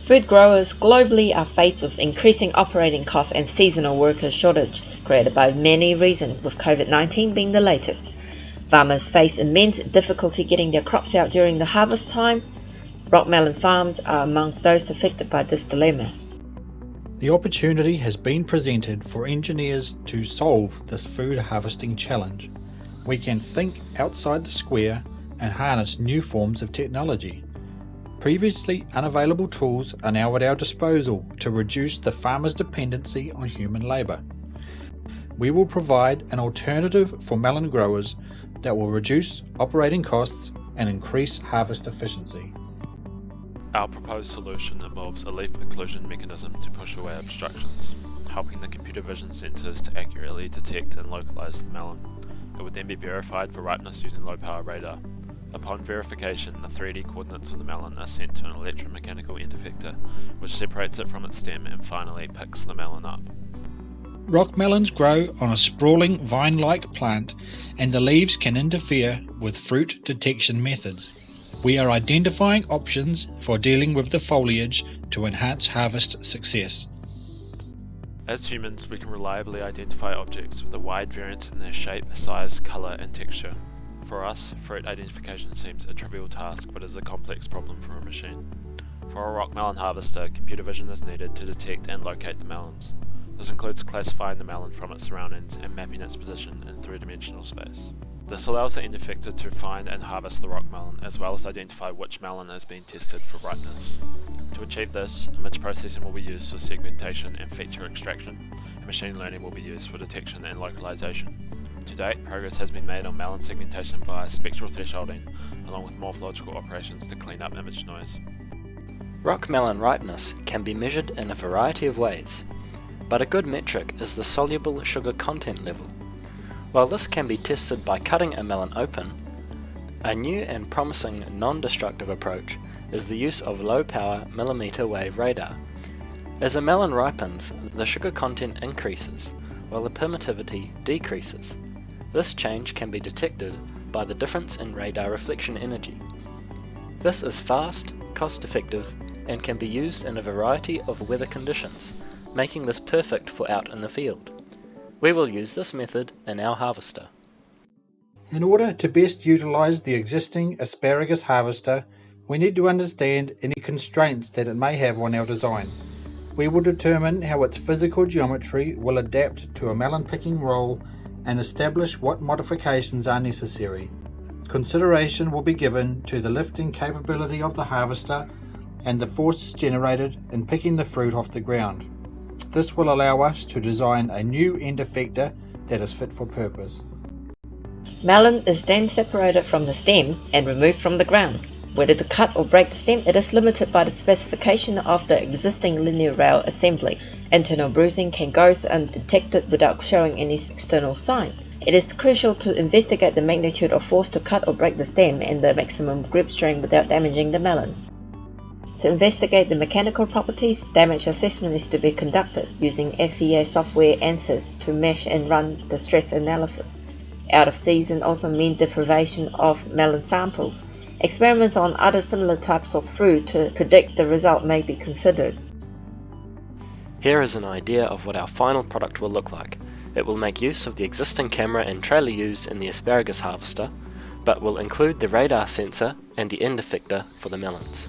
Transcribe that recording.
Food growers globally are faced with increasing operating costs and seasonal worker shortage created by many reasons, with COVID-19 being the latest. Farmers face immense difficulty getting their crops out during the harvest time. Rock melon farms are amongst those affected by this dilemma. The opportunity has been presented for engineers to solve this food harvesting challenge. We can think outside the square and harness new forms of technology. Previously unavailable tools are now at our disposal to reduce the farmer's dependency on human labour. We will provide an alternative for melon growers that will reduce operating costs and increase harvest efficiency. Our proposed solution involves a leaf occlusion mechanism to push away obstructions, helping the computer vision sensors to accurately detect and localize the melon. It would then be verified for ripeness using low-power radar. Upon verification, the 3D coordinates of the melon are sent to an electromechanical end effector, which separates it from its stem and finally picks the melon up. Rock melons grow on a sprawling vine-like plant, and the leaves can interfere with fruit detection methods. We are identifying options for dealing with the foliage to enhance harvest success. As humans, we can reliably identify objects with a wide variance in their shape, size, colour and texture. For us, fruit identification seems a trivial task, but is a complex problem for a machine. For a rock melon harvester, computer vision is needed to detect and locate the melons. This includes classifying the melon from its surroundings and mapping its position in three-dimensional space. This allows the end effector to find and harvest the rock melon, as well as identify which melon is being tested for ripeness. To achieve this, image processing will be used for segmentation and feature extraction, and machine learning will be used for detection and localization. To date, progress has been made on melon segmentation via spectral thresholding, along with morphological operations to clean up image noise. Rock melon ripeness can be measured in a variety of ways, but a good metric is the soluble sugar content level. While this can be tested by cutting a melon open, a new and promising non-destructive approach is the use of low-power millimeter wave radar. As a melon ripens, the sugar content increases, while the permittivity decreases. This change can be detected by the difference in radar reflection energy. This is fast, cost-effective, and can be used in a variety of weather conditions, making this perfect for out in the field. We will use this method in our harvester. In order to best utilize the existing asparagus harvester, we need to understand any constraints that it may have on our design. We will determine how its physical geometry will adapt to a melon picking role and establish what modifications are necessary. Consideration will be given to the lifting capability of the harvester and the forces generated in picking the fruit off the ground. This will allow us to design a new end effector that is fit for purpose. Melon is then separated from the stem and removed from the ground. Whether to cut or break the stem, it is limited by the specification of the existing linear rail assembly. Internal bruising can go undetected without showing any external sign. It is crucial to investigate the magnitude of force to cut or break the stem and the maximum grip strain without damaging the melon. To investigate the mechanical properties, damage assessment is to be conducted using FEA software answers to mesh and run the stress analysis. Out of season also means deprivation of melon samples. Experiments on other similar types of fruit to predict the result may be considered. Here is an idea of what our final product will look like. It will make use of the existing camera and trailer used in the asparagus harvester, but will include the radar sensor and the end effector for the melons.